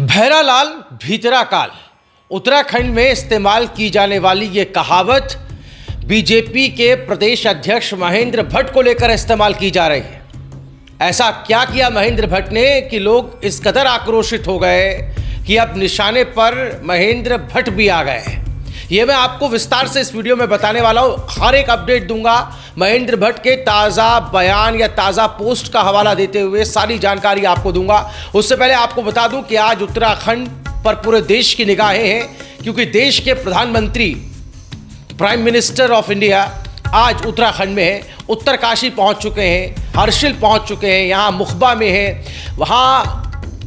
भैरालाल भीतरा काल। उत्तराखंड में इस्तेमाल की जाने वाली ये कहावत बीजेपी के प्रदेश अध्यक्ष महेंद्र भट्ट को लेकर इस्तेमाल की जा रही है। ऐसा क्या किया महेंद्र भट्ट ने कि लोग इस कदर आक्रोशित हो गए कि अब निशाने पर महेंद्र भट्ट भी आ गए हैं। ये मैं आपको विस्तार से इस वीडियो में बताने वाला हूँ। हर एक अपडेट दूंगा, महेंद्र भट्ट के ताज़ा बयान या ताज़ा पोस्ट का हवाला देते हुए सारी जानकारी आपको दूंगा। उससे पहले आपको बता दूं कि आज उत्तराखंड पर पूरे देश की निगाहें हैं, क्योंकि देश के प्रधानमंत्री प्राइम मिनिस्टर ऑफ इंडिया आज उत्तराखंड में है। उत्तरकाशी पहुंच चुके हैं, हर्षिल पहुंच चुके हैं, यहाँ मुखबा में है। वहाँ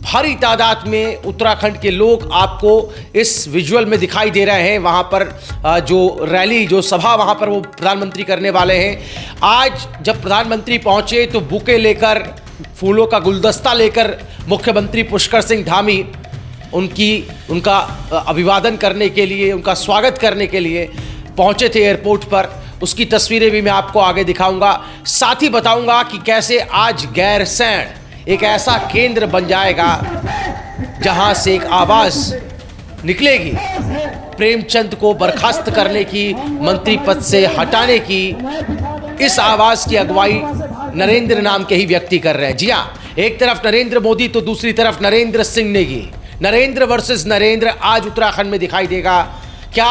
भारी तादाद में उत्तराखंड के लोग आपको इस विजुअल में दिखाई दे रहे हैं। वहाँ पर जो रैली, जो सभा वहाँ पर वो प्रधानमंत्री करने वाले हैं। आज जब प्रधानमंत्री पहुँचे तो बुके लेकर, फूलों का गुलदस्ता लेकर मुख्यमंत्री पुष्कर सिंह धामी उनका अभिवादन करने के लिए, उनका स्वागत करने के लिए पहुँचे थे एयरपोर्ट पर। उसकी तस्वीरें भी मैं आपको आगे दिखाऊंगा। साथ ही बताऊंगा कि कैसे आज गैरसैंण एक ऐसा केंद्र बन जाएगा जहां से एक आवाज निकलेगी प्रेमचंद को बर्खास्त करने की, मंत्री पद से हटाने की। इस आवाज की अगुवाई नरेंद्र नाम के ही व्यक्ति कर रहे हैं। जी हाँ, एक तरफ नरेंद्र मोदी तो दूसरी तरफ नरेंद्र सिंह नेगी। नरेंद्र वर्सेस नरेंद्र आज उत्तराखंड में दिखाई देगा। क्या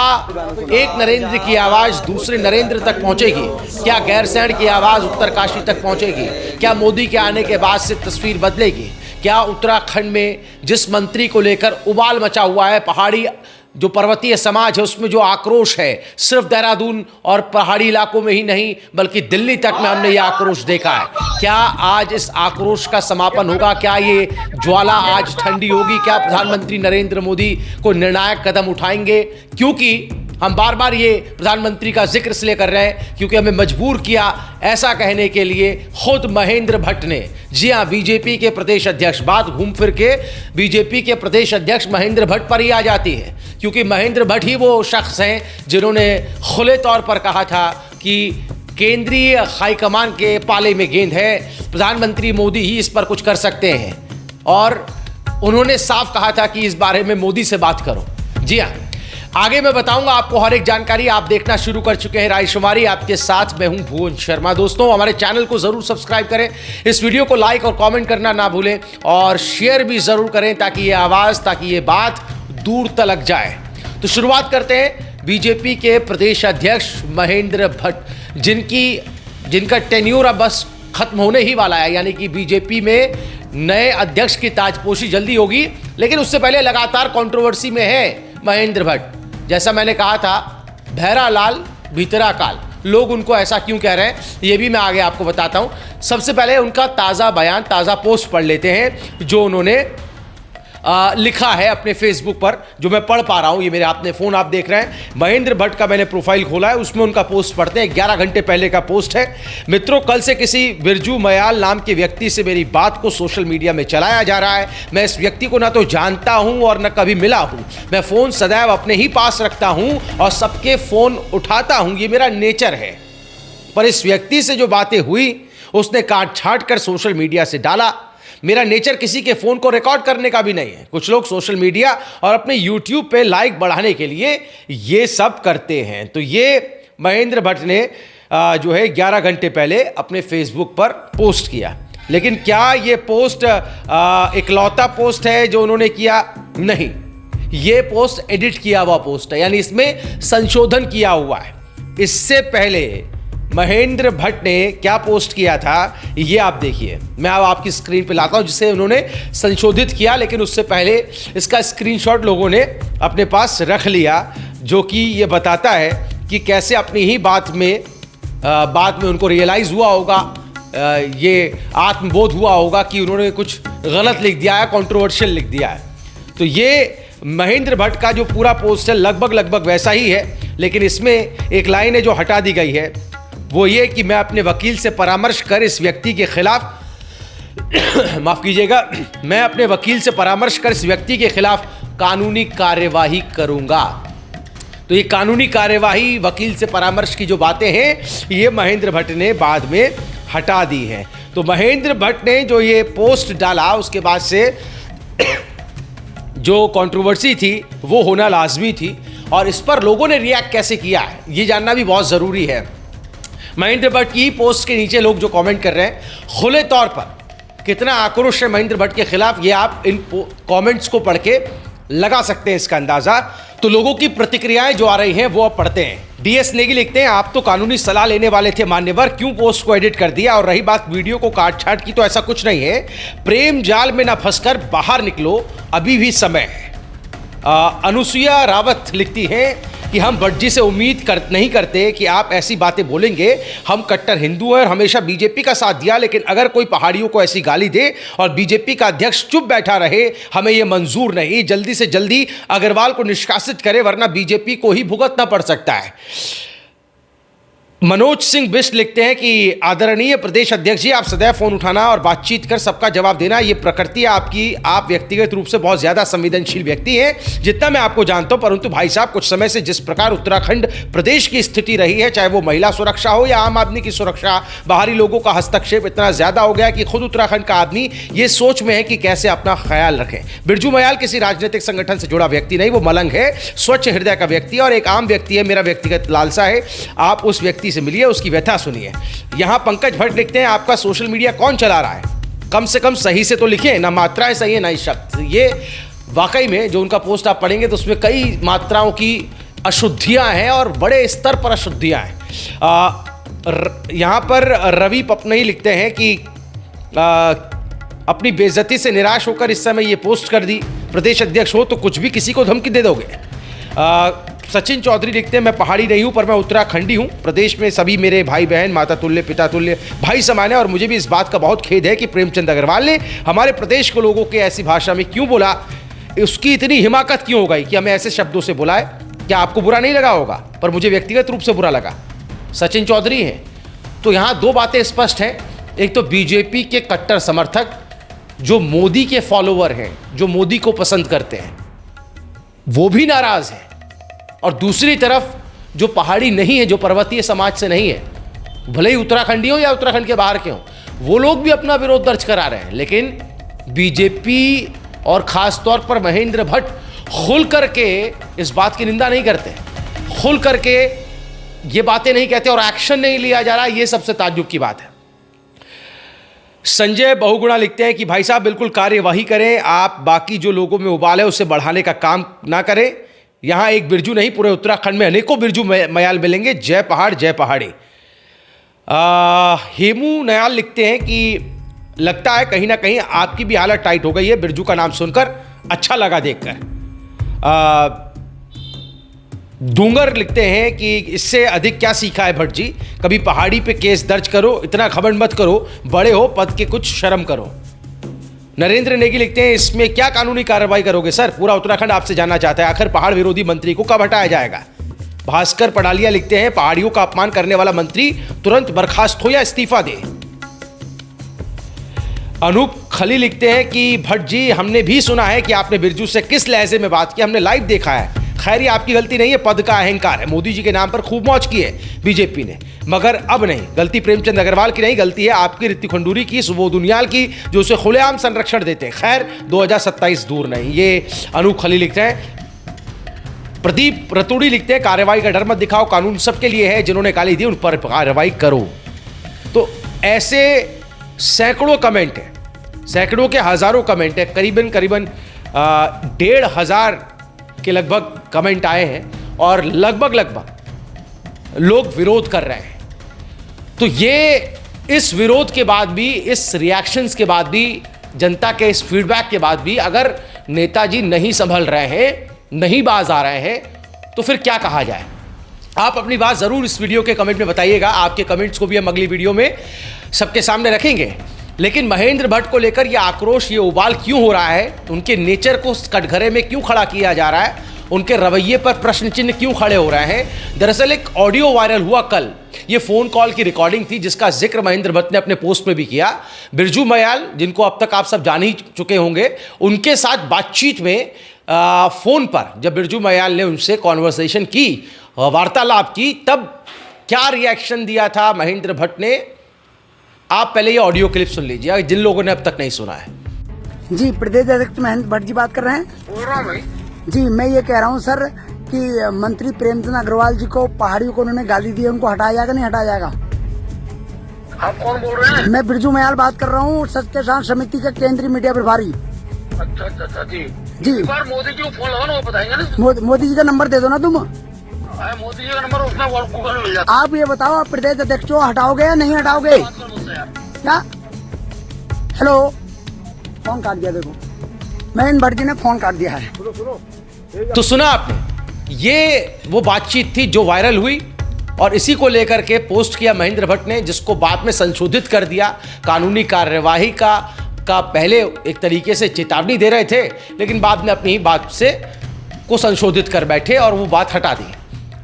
एक नरेंद्र की आवाज दूसरे नरेंद्र तक पहुंचेगी? क्या गैरसैंण की आवाज उत्तरकाशी तक पहुंचेगी? क्या मोदी के आने के बाद से तस्वीर बदलेगी? क्या उत्तराखंड में जिस मंत्री को लेकर उबाल मचा हुआ है, पहाड़ी जो पर्वतीय समाज है उसमें जो आक्रोश है, सिर्फ देहरादून और पहाड़ी इलाकों में ही नहीं बल्कि दिल्ली तक में हमने ये आक्रोश देखा है। क्या आज इस आक्रोश का समापन होगा? क्या ये ज्वाला आज ठंडी होगी? क्या प्रधानमंत्री नरेंद्र मोदी को निर्णायक कदम उठाएंगे? क्योंकि हम बार बार ये प्रधानमंत्री का जिक्र इसलिए कर रहे हैं क्योंकि हमें मजबूर किया ऐसा कहने के लिए खुद महेंद्र भट्ट ने। जी हाँ, बीजेपी के प्रदेश अध्यक्ष, बात घूम फिर के बीजेपी के प्रदेश अध्यक्ष महेंद्र भट्ट पर ही आ जाती है, क्योंकि महेंद्र भट्ट ही वो शख्स हैं जिन्होंने खुले तौर पर कहा था कि केंद्रीय हाईकमान के पाले में गेंद है, प्रधानमंत्री मोदी ही इस पर कुछ कर सकते हैं। और उन्होंने साफ कहा था कि इस बारे में मोदी से बात करो। जी हाँ, आगे मैं बताऊंगा आपको हर एक जानकारी। आप देखना शुरू कर चुके हैं रायशुमारी, आपके साथ मैं हूं भुवन शर्मा। दोस्तों, हमारे चैनल को जरूर सब्सक्राइब करें, इस वीडियो को लाइक और कमेंट करना ना भूलें और शेयर भी जरूर करें ताकि ये आवाज, ताकि ये बात दूर तलक जाए। तो शुरुआत करते हैं बीजेपी के प्रदेश अध्यक्ष महेंद्र भट्ट, जिनका टेन्योर अब बस खत्म होने ही वाला है, यानी कि बीजेपी में नए अध्यक्ष की ताजपोशी जल्दी होगी। लेकिन उससे पहले लगातार कंट्रोवर्सी में है महेंद्र भट्ट। जैसा मैंने कहा था, भैरालाल भीतरा काल, लोग उनको ऐसा क्यों कह रहे हैं ये भी मैं आगे आपको बताता हूं। सबसे पहले उनका ताज़ा बयान, ताज़ा पोस्ट पढ़ लेते हैं जो उन्होंने लिखा है अपने फेसबुक पर, जो मैं पढ़ पा रहा हूं। ये मेरे हाथ में फ़ोन आप देख रहे हैं, महेंद्र भट्ट का मैंने प्रोफाइल खोला है, उसमें उनका पोस्ट पढ़ते हैं। 11 घंटे पहले का पोस्ट है। मित्रों, कल से किसी बिरजू मयाल नाम के व्यक्ति से मेरी बात को सोशल मीडिया में चलाया जा रहा है। मैं इस व्यक्ति को ना तो जानता हूं और न कभी मिला हूं। मैं फ़ोन सदैव अपने ही पास रखता हूं और सबके फ़ोन उठाता हूं, ये मेरा नेचर है। पर इस व्यक्ति से जो बातें हुई उसने काट छाट कर सोशल मीडिया से डाला। मेरा नेचर किसी के फ़ोन को रिकॉर्ड करने का भी नहीं है। कुछ लोग सोशल मीडिया और अपने यूट्यूब पे लाइक बढ़ाने के लिए ये सब करते हैं। तो ये महेंद्र भट्ट ने जो है 11 घंटे पहले अपने फेसबुक पर पोस्ट किया। लेकिन क्या ये पोस्ट इकलौता पोस्ट है जो उन्होंने किया? नहीं, ये पोस्ट एडिट किया हुआ पोस्ट है, यानी इसमें संशोधन किया हुआ है। इससे पहले महेंद्र भट्ट ने क्या पोस्ट किया था ये आप देखिए। मैं अब आपकी स्क्रीन पे लाता हूं जिसे उन्होंने संशोधित किया, लेकिन उससे पहले इसका स्क्रीनशॉट लोगों ने अपने पास रख लिया, जो कि ये बताता है कि कैसे अपनी ही बात में उनको रियलाइज़ हुआ होगा, ये आत्मबोध हुआ होगा कि उन्होंने कुछ गलत लिख दिया है, कंट्रोवर्शियल लिख दिया है। तो ये महेंद्र भट्ट का जो पूरा पोस्ट है लगभग वैसा ही है, लेकिन इसमें एक लाइन है जो हटा दी गई है, वो ये कि मैं अपने वकील से परामर्श कर इस व्यक्ति के खिलाफ माफ कीजिएगा, मैं अपने वकील से परामर्श कर इस व्यक्ति के खिलाफ कानूनी कार्यवाही करूंगा। तो ये कानूनी कार्यवाही, वकील से परामर्श की जो बातें हैं ये महेंद्र भट्ट ने बाद में हटा दी हैं। तो महेंद्र भट्ट ने जो ये पोस्ट डाला उसके बाद से जो कंट्रोवर्सी थी वो होना लाजमी थी, और इस पर लोगों ने रिएक्ट कैसे किया है ये जानना भी बहुत ज़रूरी है। महेंद्र भट्ट की पोस्ट के नीचे लोग जो कमेंट कर रहे हैं, खुले तौर पर कितना आक्रोश है महेंद्र भट्ट के खिलाफ, ये आप इन कमेंट्स को पढ़ के लगा सकते हैं इसका अंदाजा। तो लोगों की प्रतिक्रियाएं जो आ रही हैं वो अब पढ़ते हैं। डीएस नेगी लिखते हैं, आप तो कानूनी सलाह लेने वाले थे मान्यवर, क्यों पोस्ट को एडिट कर दिया? और रही बात वीडियो को काट छाट की, तो ऐसा कुछ नहीं है, प्रेम जाल में ना फंसकर बाहर निकलो, अभी भी समय है। अनुसुईया रावत लिखती हैं कि हम भट्ट जी से उम्मीद नहीं करते कि आप ऐसी बातें बोलेंगे। हम कट्टर हिंदू हैं और हमेशा बीजेपी का साथ दिया, लेकिन अगर कोई पहाड़ियों को ऐसी गाली दे और बीजेपी का अध्यक्ष चुप बैठा रहे, हमें यह मंजूर नहीं। जल्दी से जल्दी अग्रवाल को निष्कासित करे, वरना बीजेपी को ही भुगतना पड़ सकता है। मनोज सिंह बिष्ट लिखते हैं कि आदरणीय प्रदेश अध्यक्ष जी, आप सदैव फोन उठाना और बातचीत कर सबका जवाब देना, ये प्रकृति है आपकी। आप व्यक्तिगत रूप से बहुत ज्यादा संवेदनशील व्यक्ति हैं, जितना मैं आपको जानता हूं। परंतु भाई साहब, कुछ समय से जिस प्रकार उत्तराखंड प्रदेश की स्थिति रही है, चाहे वो महिला सुरक्षा हो या आम आदमी की सुरक्षा, बाहरी लोगों का हस्तक्षेप इतना ज्यादा हो गया कि खुद उत्तराखंड का आदमी ये सोच में है कि कैसे अपना ख्याल रखें। बिरजू मयाल किसी राजनीतिक संगठन से जुड़ा व्यक्ति नहीं, वो मलंग है, स्वच्छ हृदय का व्यक्ति और एक आम व्यक्ति है। मेरा व्यक्तिगत लालसा है आप उस व्यक्ति से मिलिए, उसकी व्यथा सुनिए। यहां पंकज भट्ट लिखते हैं, आपका सोशल मीडिया कौन चला रहा है? कम से कम सही से तो लिखें, ना मात्राएं सही है ना ही शब्द। ये वाकई में जो उनका पोस्ट आप पढ़ेंगे तो उसमें कई मात्राओं की अशुद्धियां हैं और बड़े स्तर पर अशुद्धियां हैं। यहां पर रवि पपनई लिखते हैं कि अपनी बेइज्जती से निराश होकर इस समय ये पोस्ट कर दी। प्रदेश अध्यक्ष हो तो कुछ भी किसी को धमकी दे दोगे। सचिन चौधरी लिखते हैं, मैं पहाड़ी नहीं हूं पर मैं उत्तराखंडी हूं। प्रदेश में सभी मेरे भाई बहन माता तुल्य पिता तुल्य भाई समान है, और मुझे भी इस बात का बहुत खेद है कि प्रेमचंद अग्रवाल ने हमारे प्रदेश को लोगों के ऐसी भाषा में क्यों बोला। उसकी इतनी हिमाकत क्यों हो गई कि हमें ऐसे शब्दों से बुलाए? क्या आपको बुरा नहीं लगा होगा, पर मुझे व्यक्तिगत रूप से बुरा लगा। सचिन चौधरी हैं। तो यहां दो बातें स्पष्ट हैं। एक तो बीजेपी के कट्टर समर्थक जो मोदी के फॉलोवर हैं, जो मोदी को पसंद करते हैं, वो भी नाराज हैं, और दूसरी तरफ जो पहाड़ी नहीं है, जो पर्वतीय समाज से नहीं है, भले ही उत्तराखंडी हो या उत्तराखंड के बाहर के हो, वो लोग भी अपना विरोध दर्ज करा रहे हैं। लेकिन बीजेपी और खास तौर पर महेंद्र भट्ट खुल करके इस बात की निंदा नहीं करते, खुल करके ये बातें नहीं कहते और एक्शन नहीं लिया जा रहा। ये सबसे ताज्जुब की बात है। संजय बहुगुणा लिखते हैं कि भाई साहब बिल्कुल कार्यवाही करें, आप बाकी जो लोगों में उबाल है उसे बढ़ाने का काम ना करें। यहां एक बिरजू नहीं, पूरे उत्तराखंड में अनेकों बिरजू मयाल मिलेंगे। जय पहाड़ जय पहाड़ी। हेमू नयाल लिखते हैं कि लगता है कहीं ना कहीं आपकी भी हालत टाइट हो गई है बिरजू का नाम सुनकर, अच्छा लगा देखकर। डूंगर लिखते हैं कि इससे अधिक क्या सीखा है भट्ट जी, कभी पहाड़ी पे केस दर्ज करो, इतना घमंड मत करो, बड़े हो पद के, कुछ शर्म करो। नरेंद्र नेगी लिखते हैं, इसमें क्या कानूनी कार्रवाई करोगे सर? पूरा उत्तराखंड आपसे जानना चाहता है, आखिर पहाड़ विरोधी मंत्री को कब हटाया जाएगा? भास्कर पडालिया लिखते हैं, पहाड़ियों का अपमान करने वाला मंत्री तुरंत बर्खास्त हो या इस्तीफा दे। अनूप खली लिखते हैं कि भट्ट जी हमने भी सुना है कि आपने बिरजू से किस लहजे में बात की, हमने लाइव देखा है। खैर ये आपकी गलती नहीं है, पद का अहंकार है। मोदी जी के नाम पर खूब मौज की है बीजेपी ने, मगर अब नहीं। गलती प्रेमचंद अग्रवाल की नहीं, गलती है आपकी, ऋतिक खंडूरी की, सुबोध उनियाल की, जो उसे खुलेआम संरक्षण देते हैं। खैर 2027 दूर नहीं। ये अनूप खली लिखते हैं। प्रदीप रतूड़ी लिखते हैं, कार्रवाई का डर मत दिखाओ, कानून सबके लिए है, जिन्होंने गाली दी उन पर कार्रवाई करो। तो ऐसे सैकड़ों कमेंट है, सैकड़ों के हजारों कमेंट है, करीबन 1,500 के लगभग कमेंट आए हैं और लगभग लोग विरोध कर रहे हैं। तो ये इस विरोध के बाद भी, इस रिएक्शंस के बाद भी, जनता के इस फीडबैक के बाद भी अगर नेताजी नहीं संभल रहे हैं, नहीं बाज आ रहे हैं, तो फिर क्या कहा जाए? आप अपनी बात जरूर इस वीडियो के कमेंट में बताइएगा। आपके कमेंट्स को भी हम अगली वीडियो में सबके सामने रखेंगे। लेकिन महेंद्र भट्ट को लेकर यह आक्रोश, ये उबाल क्यों हो रहा है? उनके नेचर को कटघरे में क्यों खड़ा किया जा रहा है? उनके रवैये पर प्रश्न चिन्ह क्यों खड़े हो रहे हैं? दरअसल एक ऑडियो वायरल हुआ कल, ये फोन कॉल की रिकॉर्डिंग थी जिसका जिक्र महेंद्र भट्ट ने अपने पोस्ट में भी किया। बिरजू मयाल, जिनको अब तक आप सब जान ही चुके होंगे, उनके साथ बातचीत में फोन पर जब बिरजू मयाल ने उनसे कॉन्वर्सेशन की, वार्तालाप की, तब क्या रिएक्शन दिया था महेंद्र भट्ट ने, आप पहले ये ऑडियो क्लिप सुन लीजिए जिन लोगों ने अब तक नहीं सुना है। जी, प्रदेश अध्यक्ष महेंद्र भट्ट जी बात कर रहे हैं। बोल रहा हूँ भाई। जी, मैं ये कह रहा हूँ सर कि मंत्री प्रेमचंद अग्रवाल जी को पहाड़ियों को उन्होंने गाली दी है, उनको हटाया जाएगा नहीं हटाया जाएगा? आप कौन बोल रहे हैं? मैं बिरजू मयाल बात कर रहा हूँ, सत्य शांत समिति का केंद्रीय मीडिया प्रभारी। अच्छा जी जी। एक बार मोदी जी को फोन लगाओ ना, वो बताएंगे ना। मोदी जी का नंबर दे दो ना तुम। मोदी जी का नंबर उसमें गूगल में मिल जाता आप ये बताओ, आप प्रदेश अध्यक्ष को हटाओगे या नहीं हटाओगे? बात कर मुझसे यार। क्या? हेलो, फोन काट दिया, देखो महेंद्र भट्ट जी ने फोन काट दिया है। तो सुना आपने, ये वो बातचीत थी जो वायरल हुई और इसी को लेकर के पोस्ट किया महेंद्र भट्ट ने, जिसको बाद में संशोधित कर दिया। कानूनी कार्यवाही का पहले एक तरीके से चेतावनी दे रहे थे, लेकिन बाद में अपनी ही बात से को संशोधित कर बैठे और वो बात हटा दी।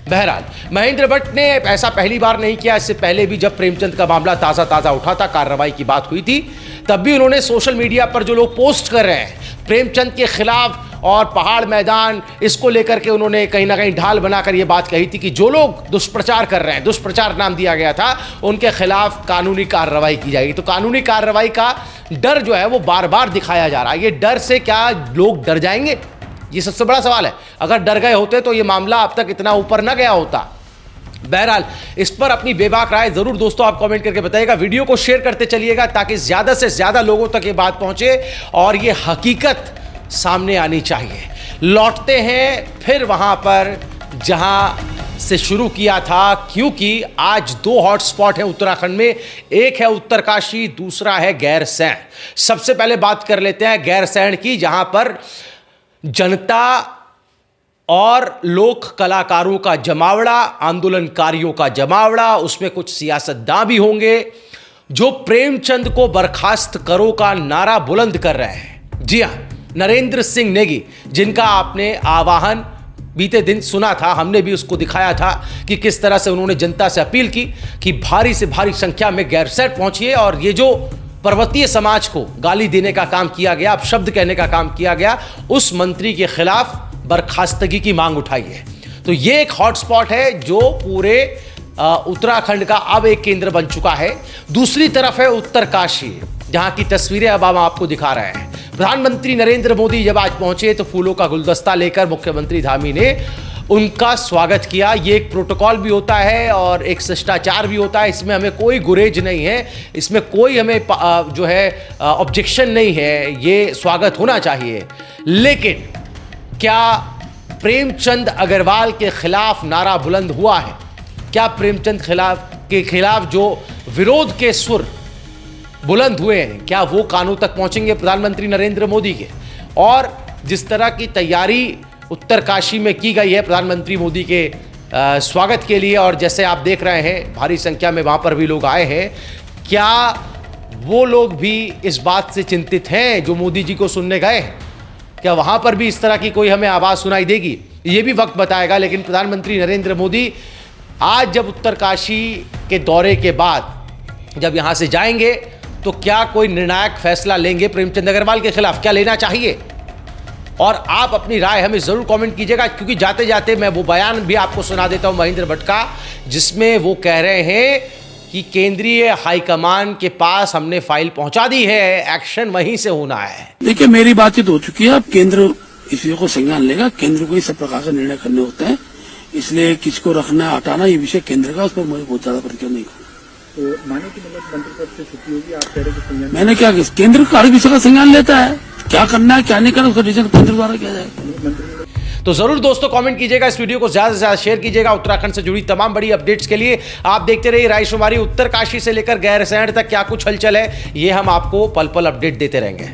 बहरहाल महेंद्र भट्ट ने ऐसा पहली बार नहीं किया, इससे पहले भी जब प्रेमचंद का मामला ताज़ा उठा था, कार्रवाई की बात हुई थी, तब भी उन्होंने सोशल मीडिया पर जो लोग पोस्ट कर रहे हैं प्रेमचंद के खिलाफ और पहाड़ मैदान, इसको लेकर के उन्होंने कहीं ना कहीं ढाल बनाकर ये बात कही थी कि जो लोग दुष्प्रचार कर रहे हैं, दुष्प्रचार नाम दिया गया था, उनके खिलाफ कानूनी कार्रवाई की जाएगी। तो कानूनी कार्रवाई का डर जो है वो बार बार दिखाया जा रहा है। ये डर से क्या लोग डर जाएंगे? ये सबसे बड़ा सवाल है। अगर डर गए होते तो ये मामला अब तक इतना ऊपर ना गया होता। बहरहाल इस पर अपनी बेबाक राय जरूर दोस्तों आप कमेंट करके बताइएगा। वीडियो को शेयर करते चलिएगा ताकि ज्यादा से ज्यादा लोगों तक ये बात पहुंचे और ये हकीकत सामने आनी चाहिए। लौटते हैं फिर वहां पर जहां से शुरू किया था, क्योंकि आज दो हॉटस्पॉट हैं उत्तराखंड में। एक है उत्तरकाशी, दूसरा है गैरसैंण। सबसे पहले बात कर लेते हैं गैरसैंण की, जहां पर जनता और लोक कलाकारों का जमावड़ा, आंदोलनकारियों का जमावड़ा, उसमें कुछ सियासतदान भी होंगे जो प्रेमचंद को बर्खास्त करो का नारा बुलंद कर रहे हैं। जी हां, नरेंद्र सिंह नेगी, जिनका आपने आह्वान बीते दिन सुना था, हमने भी उसको दिखाया था कि किस तरह से उन्होंने जनता से अपील की कि भारी से भारी संख्या में गैरसैंण पहुंचिए और ये जो पर्वतीय समाज को गाली देने का काम किया गया, अपशब्द कहने का काम किया गया, उस मंत्री के खिलाफ बर्खास्तगी की मांग उठाई है। तो ये एक हॉटस्पॉट है जो पूरे उत्तराखंड का अब एक केंद्र बन चुका है। दूसरी तरफ है उत्तरकाशी, जहां की तस्वीरें अब हम आपको दिखा रहे हैं। प्रधानमंत्री नरेंद्र मोदी जब आज पहुंचे तो फूलों का गुलदस्ता लेकर मुख्यमंत्री धामी ने उनका स्वागत किया। ये एक प्रोटोकॉल भी होता है और एक शिष्टाचार भी होता है, इसमें हमें कोई गुरेज नहीं है, इसमें कोई हमें जो है ऑब्जेक्शन नहीं है, ये स्वागत होना चाहिए। लेकिन क्या प्रेमचंद अग्रवाल के खिलाफ नारा बुलंद हुआ है? क्या प्रेमचंद के खिलाफ जो विरोध के सुर बुलंद हुए हैं, क्या वो कानों तक पहुंचेंगे प्रधानमंत्री नरेंद्र मोदी के? और जिस तरह की तैयारी उत्तरकाशी में की गई है प्रधानमंत्री मोदी के स्वागत के लिए, और जैसे आप देख रहे हैं भारी संख्या में वहां पर भी लोग आए हैं, क्या वो लोग भी इस बात से चिंतित हैं जो मोदी जी को सुनने गए? क्या वहां पर भी इस तरह की कोई हमें आवाज सुनाई देगी? ये भी वक्त बताएगा। लेकिन प्रधानमंत्री नरेंद्र मोदी आज जब उत्तरकाशी के दौरे के बाद जब यहां से जाएंगे तो क्या कोई निर्णायक फैसला लेंगे प्रेमचंद अग्रवाल के खिलाफ? क्या लेना चाहिए? और आप अपनी राय हमें जरूर कमेंट कीजिएगा, क्योंकि जाते जाते मैं वो बयान भी आपको सुना देता हूं महेंद्र भट्ट का, जिसमें वो कह रहे हैं कि केंद्रीय हाईकमान के पास हमने फाइल पहुंचा दी है, एक्शन वहीं से होना है। देखिए, मेरी बातचीत हो चुकी है, अब केंद्र इस विषय को संज्ञान लेगा। केंद्र को ही सब प्रकार से निर्णय करने होते हैं, इसलिए किसको रखना हटाना ये विषय केंद्र का, उस पर मुझे बहुत ज्यादा प्रतिक्रिया नहीं करना। तो माने कि मतलब मंत्री पद से छुट्टी होगी, आप कह रहे हैं कि मैंने क्या किया? केंद्र हर विषय का संज्ञान लेता है, क्या करना है क्या नहीं करना उसका डिसीजन केंद्र द्वारा किया जाएगा। तो जरूर दोस्तों कमेंट कीजिएगा, इस वीडियो को ज्यादा से ज्यादा शेयर कीजिएगा। उत्तराखंड से जुड़ी तमाम बड़ी अपडेट्स के लिए आप देखते रहिए रायशुमारी। उत्तरकाशी से लेकर गैरसैंण तक क्या कुछ हलचल है, ये हम आपको पल पल अपडेट देते रहेंगे।